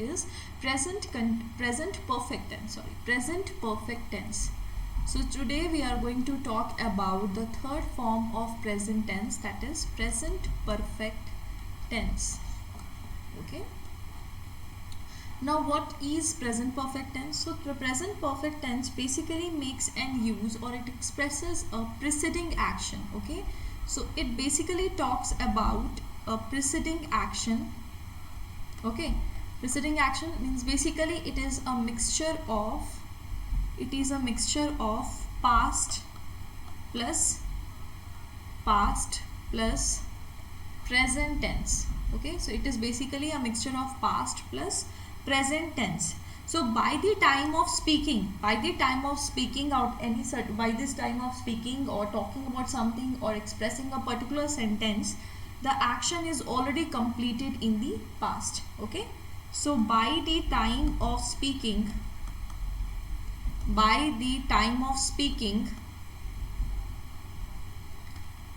is present perfect tense. So today we are going to talk about the third form of present tense, that is present perfect tense. Okay, now what is present perfect tense? So the present perfect tense basically makes an use, or it expresses a preceding action. Okay, so it basically talks about a preceding action. Okay, preceding action means basically it is a mixture of past plus present tense. Okay, so it is basically a mixture of past plus present tense. So by the time of speaking out any by this time of speaking or talking about something or expressing a particular sentence, the action is already completed in the past. Okay, so by the time of speaking,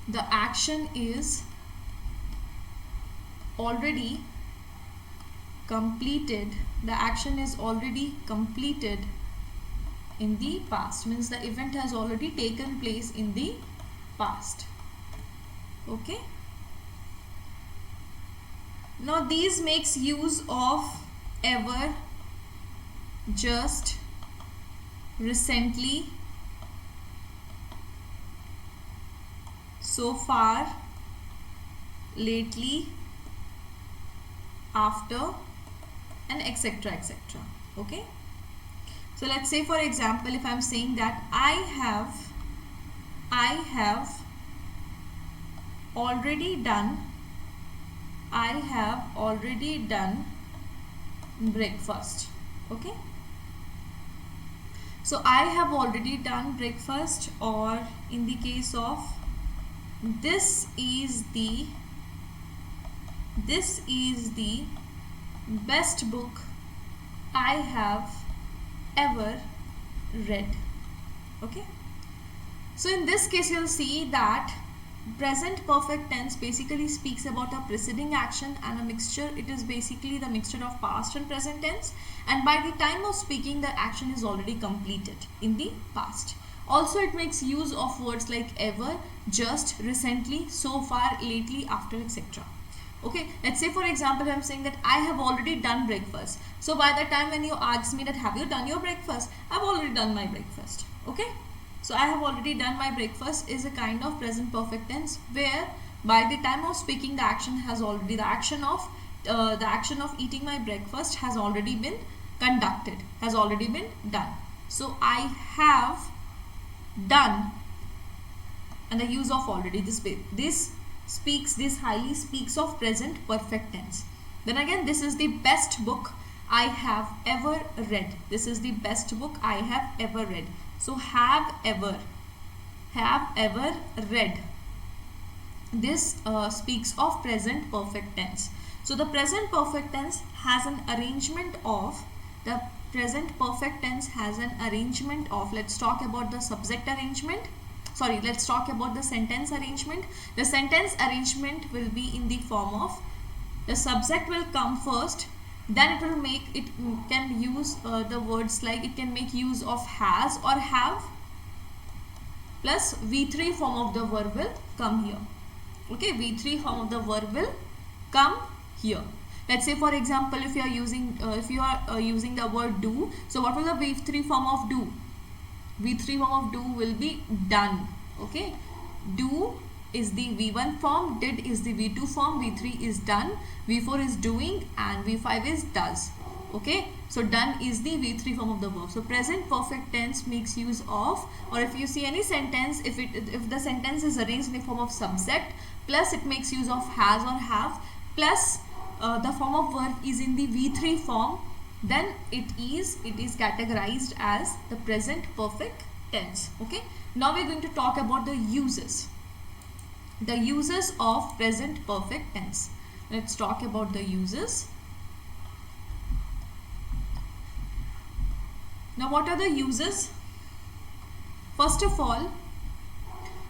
the action is already completed. In the past, means the event has already taken place in the past. Okay, now these makes use of ever, just, recently, so far, lately, after, and etc. Okay, so let's say for example, if I'm saying that I have already done breakfast. Okay, so I have already done breakfast, or in the case of this is the best book I have ever read. Okay, so in this case you'll see that present perfect tense basically speaks about a preceding action and a mixture. It is basically the mixture of past and present tense, and by the time of speaking the action is already completed in the past. Also it makes use of words like ever, just, recently, so far, lately, after, etc. Okay, let's say for example I'm saying that I have already done breakfast. So by the time when you ask me that have you done your breakfast, I've already done my breakfast. Okay, so I have already done my breakfast is a kind of present perfect tense, where by the time of speaking the action has already, the action of eating my breakfast has already been conducted, has already been done. So I have done, and the use of already, this highly speaks of present perfect tense. Then again, this is the best book I have ever read. This is the best book I have ever read. So have ever read, this speaks of present perfect tense. So the present perfect tense has an arrangement of let's talk about the subject arrangement. Sorry, let's talk about the sentence arrangement. The sentence arrangement will be in the form of the subject will come first, then it can use the words like, it can make use of has or have, plus V3 form of the verb will come here. Okay, V3 form of the verb will come here. Let's say for example, if you are using the word do, so what will the V3 form of do? V3 form of do will be done. Okay, do is the V1 form, did is the V2 form, V3 is done, V4 is doing, and V5 is does. Okay, so done is the V3 form of the verb. So present perfect tense makes use of, or if you see any sentence, if the sentence is arranged in the form of subject, plus it makes use of has or have, plus the form of verb is in the V3 form, then it is categorized as the present perfect tense. Okay, now we're going to talk about the uses of present perfect tense. Let's talk about the uses. Now what are the uses? First of all,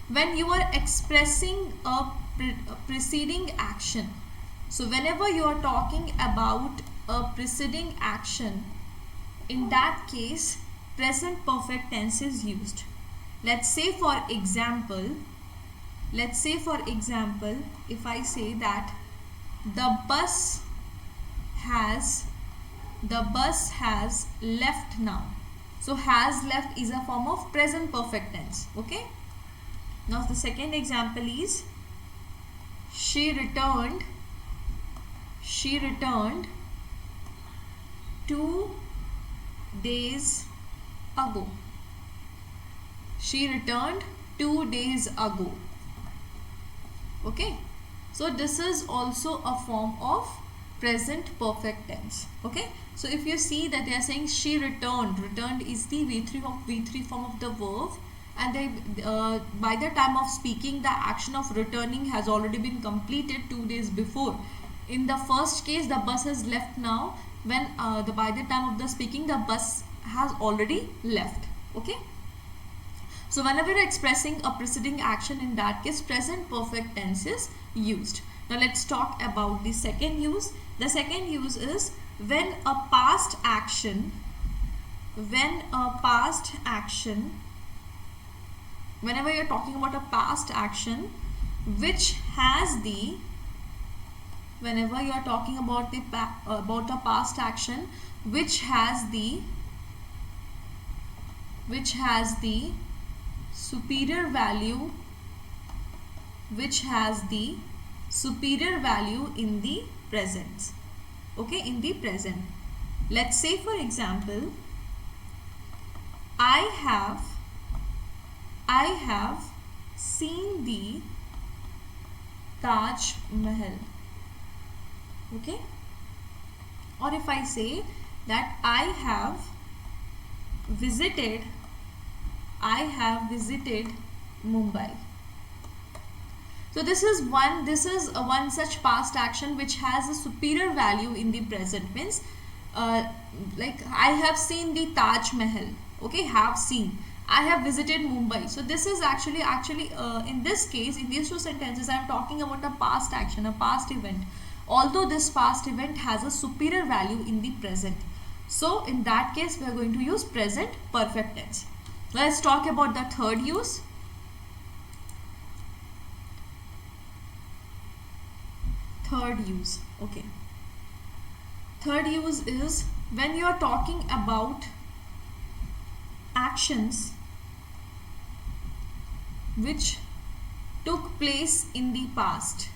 when you are expressing a preceding action, so whenever you are talking about a preceding action, in that case present perfect tense is used. Let's say for example, if I say that the bus has left now. So has left is a form of present perfect tense. Okay. Now the second example is she returned 2 days ago. She returned 2 days ago. Okay. So this is also a form of present perfect tense. Okay. So if you see that they are saying she returned is the V3 form of the verb, and they by the time of speaking the action of returning has already been completed 2 days before. In the first case the bus has left now, when by the time of the speaking the bus has already left. Okay. So whenever you're expressing a preceding action, in that case present perfect tense is used. Now let's talk about the second use. The second use is when a past action, whenever you're talking about a past action which has the, whenever you're talking about the about a past action which has the superior value, in the present. Okay, in the present. Let's say for example, I have seen the Taj Mahal. Okay. Or if I say that I have visited Mumbai. So this is one such past action which has a superior value in the present. Means like I have seen the Taj Mahal. Okay, have seen. I have visited Mumbai. So this is actually in this case, in these two sentences, I am talking about a past action, a past event. Although this past event has a superior value in the present. So in that case we are going to use present perfect tense. Let's talk about the third use. Okay. Third use is when you are talking about actions which took place in the past,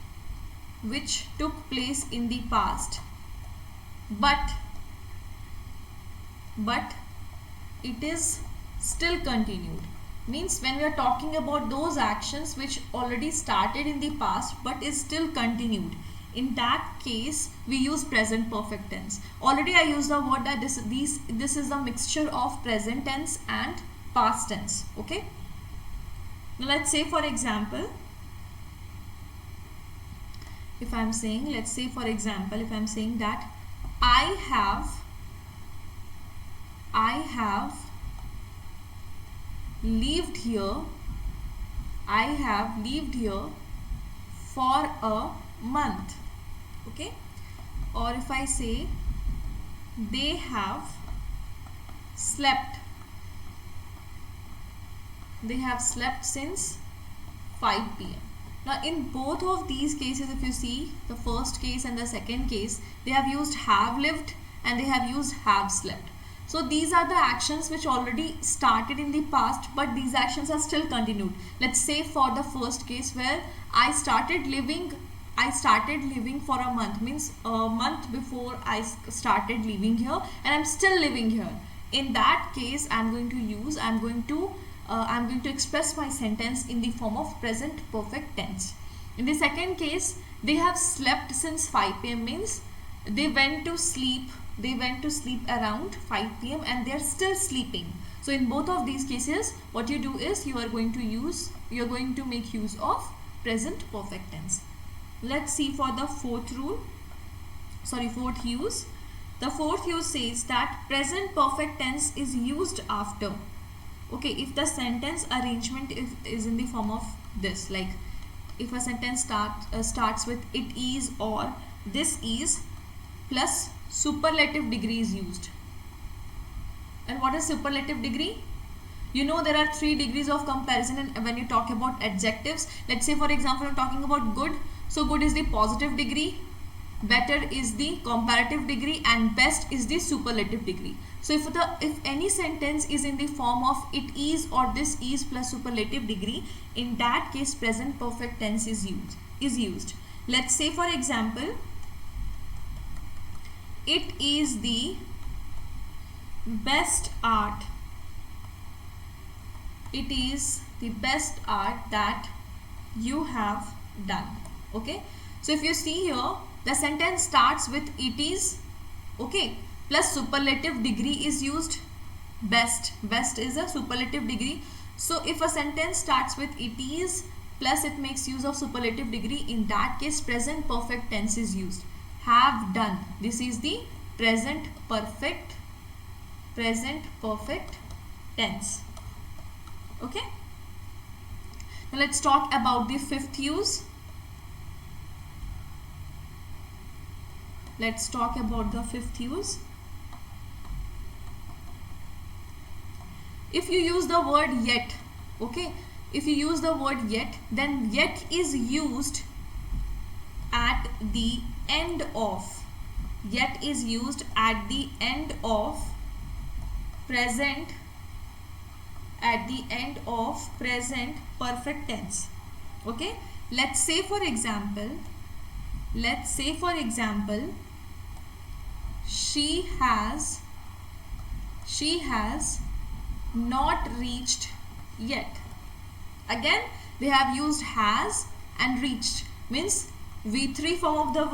but it is still continued. Means when we are talking about those actions which already started in the past but is still continued, in that case we use present perfect tense. Already I used the word that this is a mixture of present tense and past tense. Okay. Now let's say for example, if I'm saying that I have lived here for a month. Okay. Or if I say they have slept since 5 p.m. Now in both of these cases, if you see the first case and the second case, they have used have lived and they have used have slept. So these are the actions which already started in the past, but these actions are still continued. Let's say for the first case where I started living for a month, means a month before I started living here and I'm still living here. In that case I'm going to express my sentence in the form of present perfect tense. In the second case, they have slept since 5 p.m. means they went to sleep around 5 p.m. and they are still sleeping. So in both of these cases, what you do is you are going to make use of present perfect tense. Let's see for the fourth use. The fourth use says that present perfect tense is used after. Okay, if the sentence arrangement is in the form of this, like if a sentence starts with it is or this is plus superlative degree is used. And what is superlative degree? You know there are 3 degrees of comparison when you talk about adjectives. Let's say for example I'm talking about good. So good is the positive degree, better is the comparative degree, and best is the superlative degree. So if any sentence is in the form of it is or this is plus superlative degree, in that case present perfect tense is used. Let's say for example, it is the best art. It is the best art that you have done. Okay, so if you see here, the sentence starts with it is, okay, plus superlative degree is used. Best is a superlative degree. So if a sentence starts with it is plus it makes use of superlative degree, in that case present perfect tense is used. Have done, this is the present perfect tense. Okay, now let's talk about the fifth use. Let's talk about the fifth use. If you use the word yet, okay, if you use the word yet, then yet is used at the end of, yet is used at the end of present, at the end of present perfect tense. Okay, let's say for example, she has not reached yet. Again they have used has and reached, means V3 form of the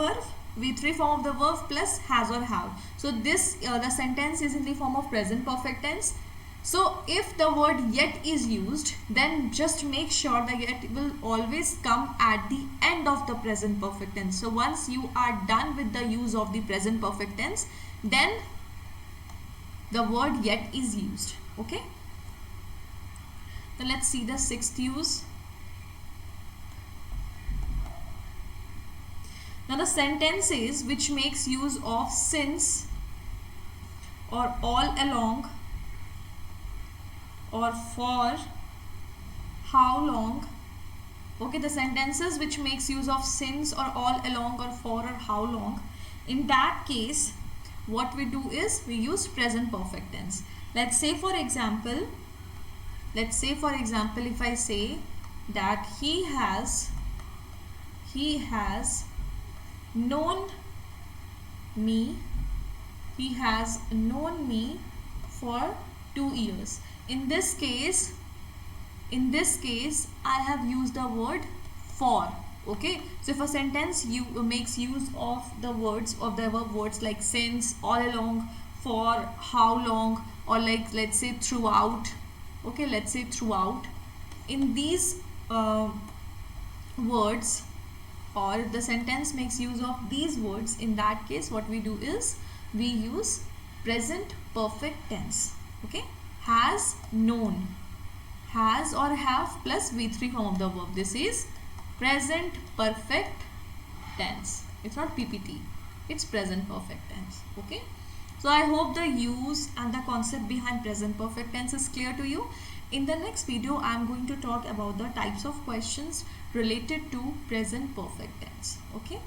verb plus has or have. So this the sentence is in the form of present perfect tense. So if the word yet is used, then just make sure that yet will always come at the end of the present perfect tense. So once you are done with the use of the present perfect tense, then the word yet is used. Okay, now let's see the sixth use. Now the sentences which makes use of since or all along or for how long. Okay, the sentences which makes use of since or all along or for or how long, in that case what we do is we use present perfect tense. Let's say for example, if I say that he has known me for 2 years. In this case I have used the word for. Okay, so if a sentence makes use of the words of the verb words like since, all along, for, how long, or like let's say throughout. Okay, let's say throughout. In these words, or if the sentence makes use of these words, in that case what we do is we use present perfect tense. Okay, has known, has or have plus V3 form of the verb. This is present perfect tense. It's not PPT, it's present perfect tense. Okay, so I hope the use and the concept behind present perfect tense is clear to you. In the next video I am going to talk about the types of questions related to present perfect tense. Okay.